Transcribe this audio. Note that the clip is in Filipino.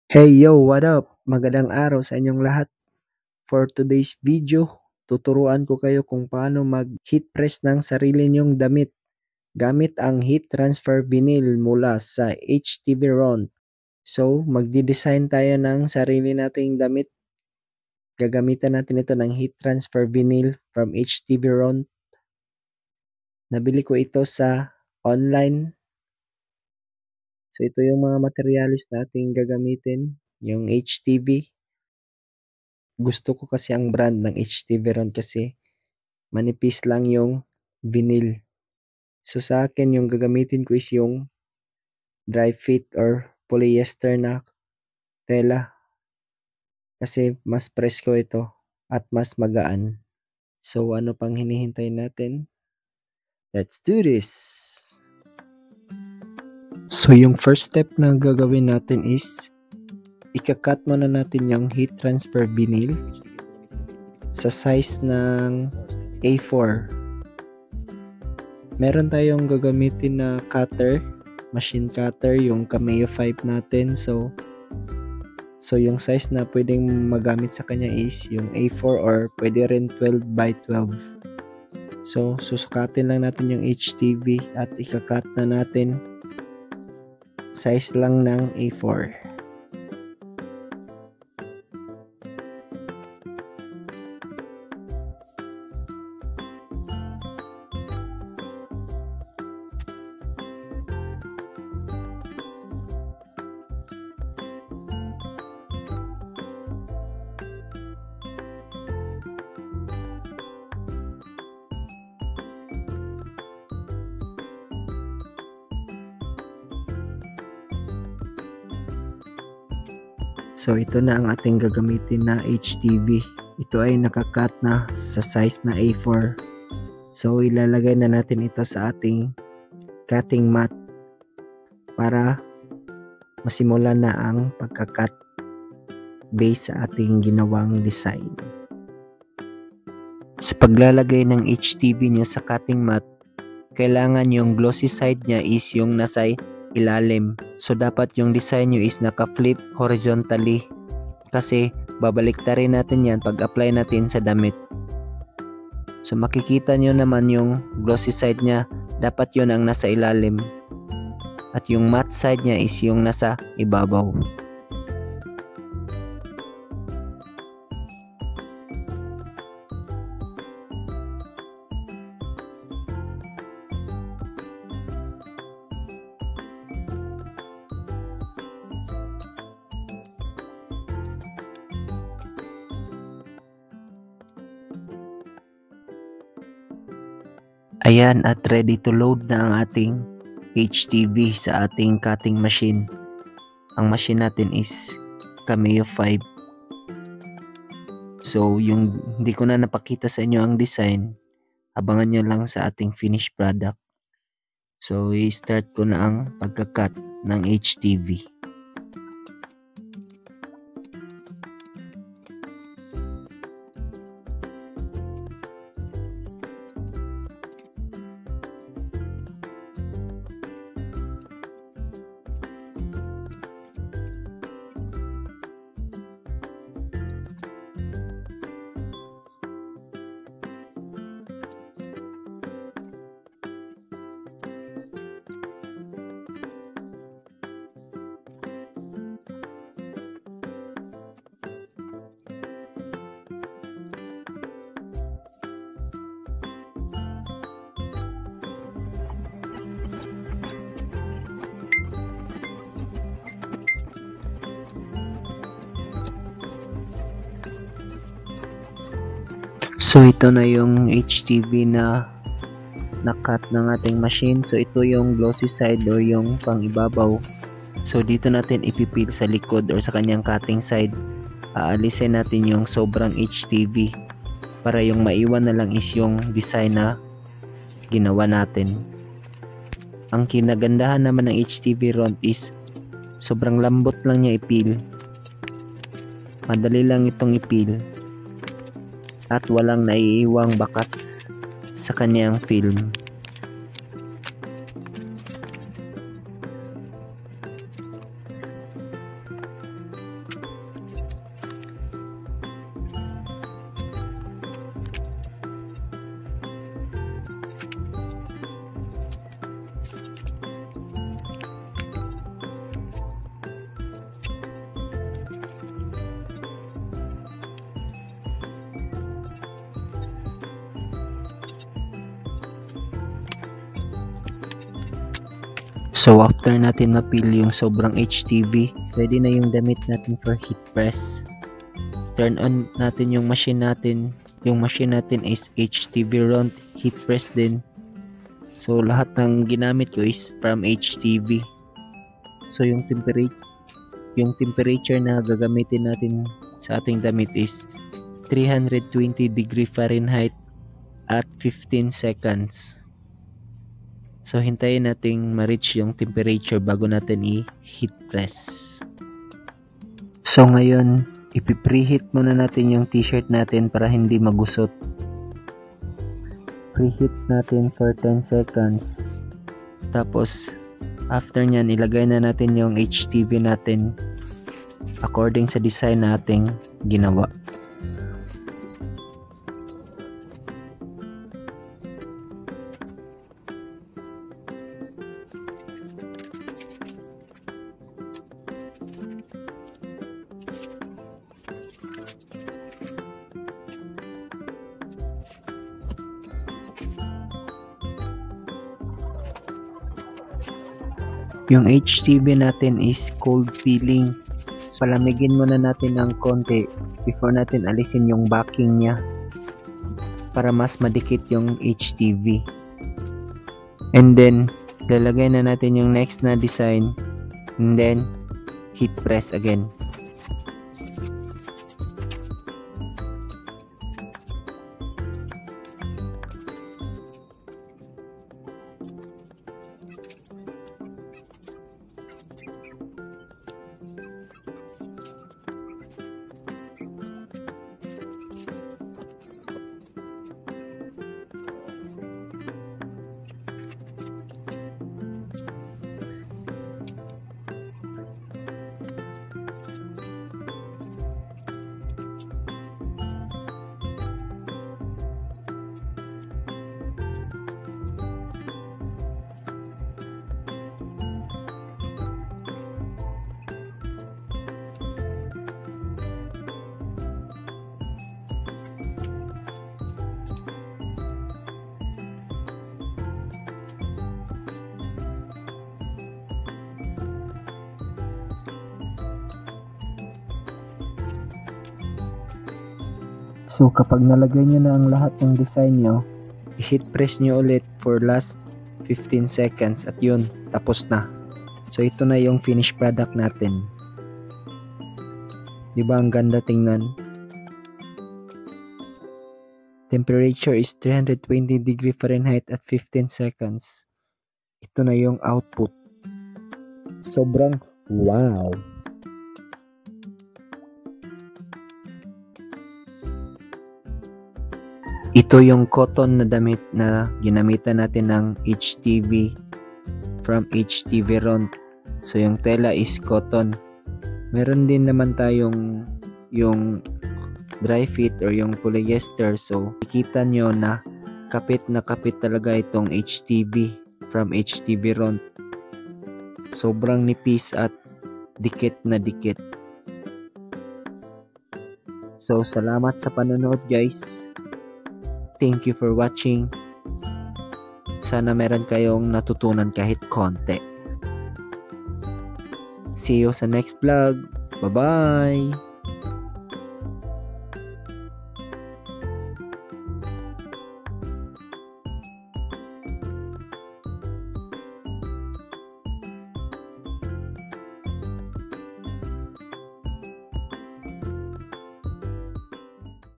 Hey yo, what up? Magandang araw sa inyong lahat. For today's video, tuturuan ko kayo kung paano mag-heat press ng sarili niyong damit gamit ang heat transfer vinyl mula sa HTV Ron. So, magdi-design tayo ng sarili nating damit. Gagamitan natin ito ng heat transfer vinyl from HTV Ron. Nabili ko ito sa online. So, ito yung mga materialis na ating gagamitin. Yung HTV. Gusto ko kasi ang brand ng HTV Ron kasi manipis lang yung vinyl. So sa akin yung gagamitin ko is yung dry fit or polyester na tela kasi mas presko ito at mas magaan. So ano pang hinihintay natin? Let's do this! So yung first step na gagawin natin is ika-cut muna natin yung heat transfer vinyl sa size ng A4. Meron tayong gagamitin na cutter, machine cutter, yung Cameo 5 natin. So yung size na pwedeng magamit sa kanya is yung A4 or pwede rin 12 by 12. So susukatin lang natin yung HTV at ika-cut na natin. Size lang ng A4. So ito na ang ating gagamitin na HTV. Ito ay nakakat na sa size na A4. So ilalagay na natin ito sa ating cutting mat para masimulan na ang pagkakat base sa ating ginawang design. Sa paglalagay ng HTV nyo sa cutting mat, kailangan yung glossy side nya is yung nasa ilalim. So dapat yung design nyo is naka-flip horizontally kasi babaliktarin natin yan pag apply natin sa damit. So makikita nyo naman yung glossy side nya, dapat yun ang nasa ilalim at yung matte side nya is yung nasa ibabaw. Ayan, at ready to load na ang ating HTV sa ating cutting machine. Ang machine natin is Cameo 5. So yung hindi ko na napakita sa inyo ang design, abangan nyo lang sa ating finished product. So i-start ko na ang pagka-cut ng HTV. So ito na yung HTV na na-cut ng ating machine. So ito yung glossy side or yung pang ibabaw. So dito natin ipipil sa likod or sa kanyang cutting side. Aalisin natin yung sobrang HTV para yung maiwan na lang is yung design na ginawa natin. Ang kinagandahan naman ng HTV Ron is sobrang lambot lang niya ipil. Madali lang itong ipil at walang naiiwang bakas sa kanyang film. So after natin na-feel yung sobrang HTV, ready na yung damit natin for heat press. Turn on natin yung machine natin. Yung machine natin is HTV Ront heat press din. So lahat ng ginamit ko is from HTV. So yung temperature na gagamitin natin sa ating damit is 320 degree Fahrenheit at 15 seconds. So hintayin nating ma-reach yung temperature bago natin i-heat press. So ngayon, ipi-preheat muna natin yung t-shirt natin para hindi magusot. Preheat natin for 10 seconds. Tapos after nyan, ilagay na natin yung HTV natin according sa design nating ginawa. Yung HTV natin is cold feeling. Palamigin muna natin ng konti before natin alisin yung backing niya para mas madikit yung HTV. And then, lalagay na natin yung next na design and then heat press again. So kapag nalagay nyo na ang lahat ng design nyo, i-heat press nyo ulit for last 15 seconds at yun, tapos na. So ito na yung finished product natin. Diba ang ganda tingnan? Temperature is 320 degree Fahrenheit at 15 seconds. Ito na yung output. Sobrang wow! Ito yung cotton na damit na ginamitan natin ng HTV from HTV Ront. So yung tela is cotton. Meron din naman tayong yung dry fit or yung polyester. So makikita nyo na kapit talaga itong HTV from HTV Ront. Sobrang nipis at dikit na dikit. So salamat sa panonood guys. Thank you for watching. Sana meron kayong natutunan kahit konti. See you sa next vlog. Bye-bye!